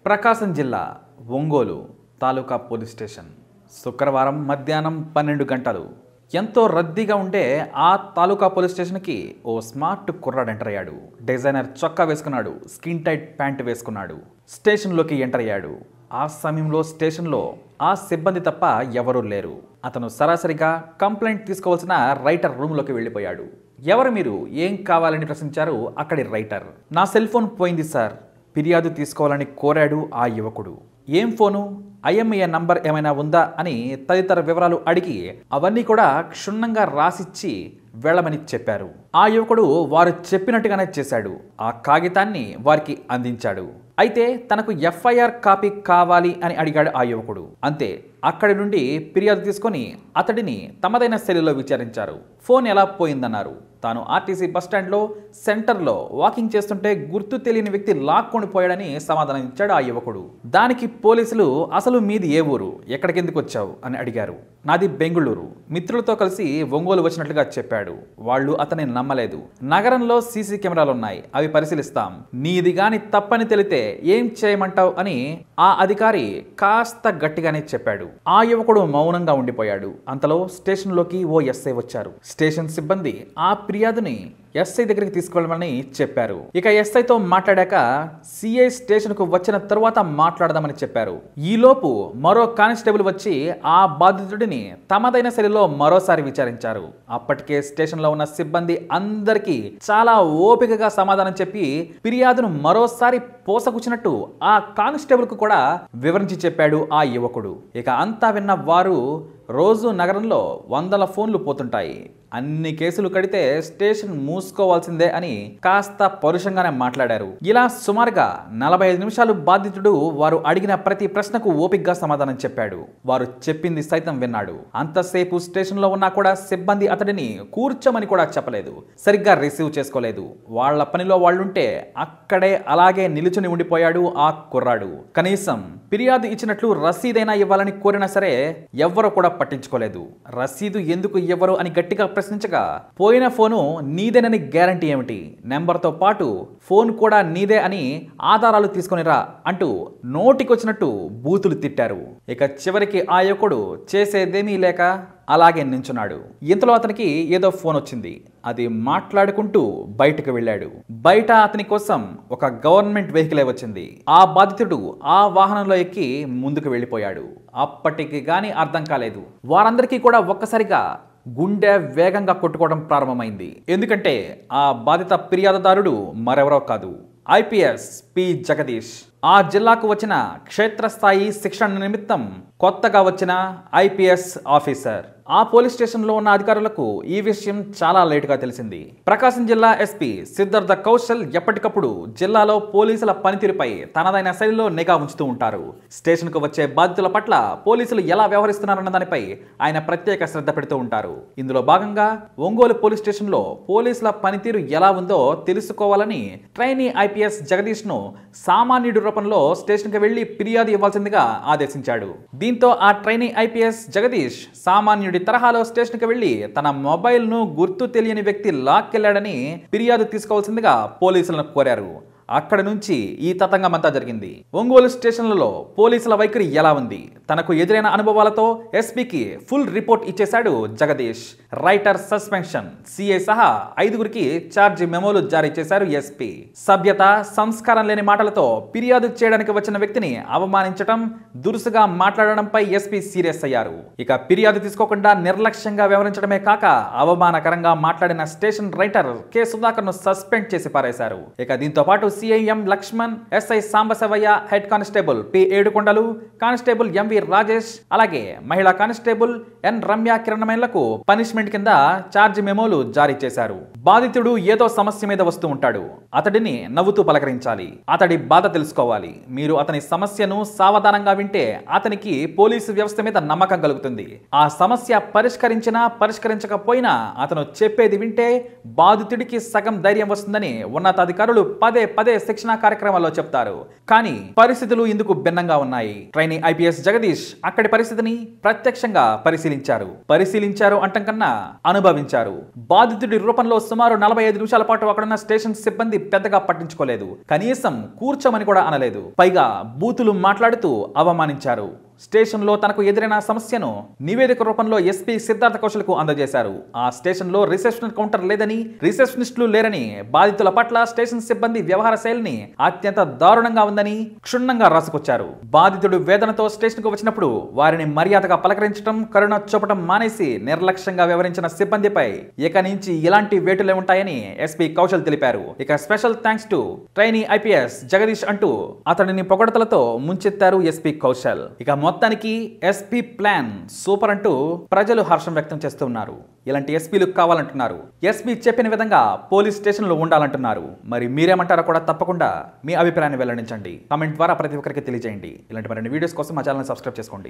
ప్రకాశం జిల్లా ఒంగోలు తాలూకా police station శుక్రవారం మధ్యాహ్నం 12 గంటలు ఎంతో రద్దీగా ఉండే ఆ తాలూకా పోలీస్ స్టేషన్కి ఓ స్మార్ట్ కుర్రాడు ఎంటర్ అయ్యాడు. డిజైనర్ చొక్కా వేసుకున్నాడు, స్కిన్ టైట్ ప్యాంట్ వేసుకున్నాడు. స్టేషన్లోకి ఎంటర్ అయ్యాడు. ఆ సమయంలో స్టేషన్లో ఆ సిబ్బంది తప్ప ఎవరూ లేరు. అతను సరాసరిగా కంప్లైంట్ తీసుకోవాల్సిన రైటర్ రూమ్లోకి వెళ్ళిపోయాడు. ఎవరు మీరు, ఏం కావాలని ప్రశ్నించారు అక్కడి రైటర్. నా సెల్ ఫోన్ పోయింది సార్, ఫిర్యాదు తీసుకోవాలని కోరాడు ఆ యువకుడు. ఏం ఫోను, ఐఎంఈఐ నంబర్ ఏమైనా ఉందా అని తదితర వివరాలు అడిగి అవన్నీ కూడా క్షుణ్ణంగా రాసిచ్చి వెళ్ళమని చెప్పారు. ఆ యువకుడు వారు చెప్పినట్టుగానే చేశాడు. ఆ కాగితాన్ని వారికి అందించాడు. అయితే తనకు ఎఫ్ఐఆర్ కాపీ కావాలి అని అడిగాడు ఆ యువకుడు. అంతే, అక్కడి నుండి ఫిర్యాదు తీసుకొని అతడిని తమదైన శైలిలో విచారించారు. ఫోన్ ఎలా పోయిందన్నారు. తాను ఆర్టీసీ బస్టాండ్లో సెంటర్లో వాకింగ్ చేస్తుంటే గుర్తు తెలియని వ్యక్తి లాక్కొని పోయాడని సమాధానం ఇచ్చాడు ఆ యువకుడు. దానికి పోలీసులు అసలు మీది ఏ ఊరు, ఎక్కడికెందుకు వచ్చావు అని అడిగారు. నాది బెంగుళూరు, మిత్రులతో కలిసి ఒంగోలు వచ్చినట్లుగా చెప్పాడు. వాళ్ళు అతన్ని నమ్మలేదు. నగరంలో సీసీ కెమెరాలున్నాయి, అవి పరిశీలిస్తాం, నీది గాని తప్పని తెలితే ఏం చేయమంటావు అని ఆ అధికారి కాస్త గట్టిగానే చెప్పాడు. ఆ యువకుడు మౌనంగా ఉండిపోయాడు. అంతలో స్టేషన్లోకి ఓ ఎస్ఐ వచ్చారు. స్టేషన్ సిబ్బంది ఆ ఫిర్యాదుని ఎస్ఐ దగ్గరికి తీసుకెళ్ళమని చెప్పారు. ఇక ఎస్ఐతో మాట్లాడాక సిఐ స్టేషన్ కు వచ్చిన తరువాత మాట్లాడదామని చెప్పారు. ఈలోపు మరో కానిస్టేబుల్ వచ్చి ఆ బాధితుడిని తమదైన శైలిలో మరోసారి విచారించారు. అప్పటికే స్టేషన్ లో ఉన్న సిబ్బంది అందరికీ చాలా ఓపికగా సమాధానం చెప్పి ఫిర్యాదును మరోసారి పోసగుచ్చినట్టు ఆ కానిస్టేబుల్ కు కూడా వివరించి చెప్పాడు ఆ యువకుడు. ఇక అంతా విన్న వారు, రోజు నగరంలో వందల ఫోన్లు పోతుంటాయి, అన్ని కేసులు కడితే స్టేషన్ మూసుకోవాల్సిందే అని కాస్త పరుషంగానే మాట్లాడారు. ఇలా సుమారుగా 45 నిమిషాలు బాధితుడు వారు అడిగిన ప్రతి ప్రశ్నకు ఓపికగా సమాధానం చెప్పాడు. వారు చెప్పింది సైతం విన్నాడు. అంతసేపు స్టేషన్ లో ఉన్నా కూడా సిబ్బంది అతడిని కూర్చోమని కూడా చెప్పలేదు, సరిగ్గా రిసీవ్ చేసుకోలేదు. వాళ్ల పనిలో వాళ్ళుంటే అక్కడే అలాగే నిలుచుని ఉండిపోయాడు ఆ కుర్రాడు. కనీసం ఫిర్యాదు ఇచ్చినట్లు రసీదైనా ఇవ్వాలని కోరినా సరే ఎవ్వరూ కూడా పట్టించుకోలేదు. రసీదు ఎందుకు ఇవ్వరు అని గట్టిగా ప్రశ్నించగా, పోయిన ఫోను నీదేనని గ్యారంటీ ఏమిటి, నెంబర్తో పాటు ఫోన్ కూడా నీదే అని ఆధారాలు తీసుకొనిరా అంటూ నోటికొచ్చినట్టు బూతులు తిట్టారు. ఇక చివరికి ఆ యువకుడు చేసేదేమీ లేక అలాగే నించున్నాడు. ఇంతలో అతనికి ఏదో ఫోన్ వచ్చింది. అది మాట్లాడుకుంటూ బయటకు వెళ్ళాడు. బయట అతని కోసం ఒక గవర్నమెంట్ వెహికల్ వచ్చింది. ఆ బాధితుడు ఆ వాహనంలో ఎక్కి ముందుకు వెళ్ళిపోయాడు. అప్పటికి గాని అర్థం కాలేదు. వారందరికీ కూడా ఒక్కసారిగా గుండె వేగంగా కొట్టుకోవడం ప్రారంభమైంది. ఎందుకంటే ఆ బాధిత ఫిర్యాదుదారుడు మరెవరో కాదు, ఐపీఎస్ పి జగదీష్. ఆ జిల్లాకు వచ్చిన క్షేత్రస్థాయి శిక్షణ నిమిత్తం కొత్తగా వచ్చిన ఐపీఎస్ ఆఫీసర్. ఆ పోలీస్ స్టేషన్లో ఉన్న అధికారులకు ఈ విషయం చాలా లేటుగా తెలిసింది. ప్రకాశం జిల్లా ఎస్పీ సిద్ధార్థ కౌశల్ ఎప్పటికప్పుడు జిల్లాలో పోలీసుల పనితీరుపై తనదైన శైలిలో నిఘా ఉంచుతూ ఉంటారు. స్టేషన్కు వచ్చే బాధితుల పట్ల పోలీసులు ఎలా వ్యవహరిస్తున్నారన్న దానిపై ఆయన ప్రత్యేక శ్రద్ధ పెడుతూ ఉంటారు. ఇందులో భాగంగా ఒంగోలు పోలీస్ స్టేషన్లో పోలీసుల పనితీరు ఎలా ఉందో తెలుసుకోవాలని ట్రైనీ ఐపీఎస్ జగదీష్ ను సామాన్యుడి రూపంలో స్టేషన్కి వెళ్లి ఫిర్యాదు ఇవ్వాల్సిందిగా ఆదేశించాడు. దీంతో ఆ ట్రైనీ ఐపీఎస్ జగదీష్ సామాన్యుడి తరహాలో స్టేషన్ కి వెళ్లి తన మొబైల్ ను గుర్తు తెలియని వ్యక్తి లాక్కెళ్లాడని ఫిర్యాదు తీసుకోవాల్సిందిగా పోలీసులను కోరారు. అక్కడి నుంచి ఈ తతంగం అంతా జరిగింది. ఒంగోలు స్టేషన్లలో పోలీసుల వైఖరి ఎలా ఉంది, తనకు ఎదురైన అనుభవాలతో ఎస్పీకి ఫుల్ రిపోర్ట్ ఇచ్చేశాడు జగదీష్. రైటర్ సస్పెన్షన్, సిఐ సహా 5గురికి ఛార్జ్ మెమోలు జారీ చేశారు ఎస్పీ. సభ్యత, సంస్కారం లేని మాటలతో ఫిర్యాదు చేయడానికి వచ్చిన వ్యక్తిని అవమానించడం, దురుసుగా మాట్లాడడంపై ఎస్పీ సీరియస్ అయ్యారు. ఇక ఫిర్యాదు తీసుకోకుండా నిర్లక్ష్యంగా వ్యవహరించడమే కాక అవమానకరంగా మాట్లాడిన స్టేషన్ రైటర్ కె సుధాకర్ ను సస్పెండ్ చేసి పారేశారు. ఇక దీంతో పాటు CI M Lakshman, SI Sambasivaiah, head constable P Yedukondalu, constable MV Rajesh, అలాగే మహిళా కానిస్టేబుల్ ఎన్ రమ్య కిరణమేన్లకు పనిష్మెంట్ కింద ఛార్జ్ మెమోలు జారీ చేశారు. బాధితుడు ఏదో సమస్య మీద వస్తూ ఉంటాడు, అతడిని నవ్వుతూ పలకరించాలి, అతడి బాధ తెలుసుకోవాలి. మీరు అతని సమస్యను సావధానంగా వింటే అతనికి పోలీసు వ్యవస్థ మీద నమ్మకం కలుగుతుంది. ఆ సమస్య పరిష్కరించినా పరిష్కరించకపోయినా అతను చెప్పేది వింటే బాధితుడికి సగం ధైర్యం వస్తుందని ఉన్నతాధికారులు పదే పదే శిక్షణ కార్యక్రమాల్లో చెప్తారు. కానీ పరిస్థితులు ఇందుకు భిన్నంగా ఉన్నాయి. ట్రైనీ ఐపీఎస్ జగదీష్ జగదీష్ అక్కడి పరిస్థితిని ప్రత్యక్షంగా పరిశీలించారు అంటం కన్నా అనుభవించారు. బాధితుడి రూపంలో సుమారు 45 నిమిషాల పాటు అక్కడున్న స్టేషన్ సిబ్బంది పెద్దగా పట్టించుకోలేదు. కనీసం కూర్చోమని కూడా అనలేదు. పైగా బూతులు మాట్లాడుతూ అవమానించారు. స్టేషన్లో తనకు ఎదురైన సమస్యను నివేదిక రూపంలో ఎస్పీ సిద్ధార్థ కౌశల్కు అందజేశారు. ఆ స్టేషన్లో రిసెప్షన్ కౌంటర్ లేదని, రిసెప్షనిస్టులు లేరని, బాధితుల పట్ల స్టేషన్ సిబ్బంది వ్యవహార శైలిని అత్యంత దారుణంగా ఉందని క్షుణ్ణంగా రాసుకొచ్చారు. బాధితుడు వేదనతో స్టేషన్కు వచ్చినప్పుడు వారిని మర్యాదగా పలకరించడం, కరుణ చూపడం మానేసి నిర్లక్ష్యంగా వ్యవహరించిన సిబ్బందిపై ఇక నుంచి ఇలాంటి వేటులే ఉంటాయని ఎస్పీ కౌశల్ తెలిపారు. ఇక special thanks to trainee IPS Jagadish అంటూ అతడిని పొగడతలతో ముంచెత్తారు ఎస్పీ కౌశల్. ఇక మొత్తానికి ఎస్పీ ప్లాన్ సూపర్ అంటూ ప్రజలు హర్షం వ్యక్తం చేస్తున్నారు. ఇలాంటి ఎస్పీలు కావాలంటున్నారు. ఎస్పీ చెప్పిన విధంగా పోలీస్ స్టేషన్లో ఉండాలంటున్నారు. మరి మీరేమంటారో కూడా తప్పకుండా మీ అభిప్రాయాన్ని వెల్లడించండి. కామెంట్ ద్వారా ప్రతి ఒక్కరికి తెలియజేయండి. ఇలాంటి మరిన్ని వీడియోస్ కోసం మా ఛానల్ సబ్స్క్రైబ్ చేసుకోండి.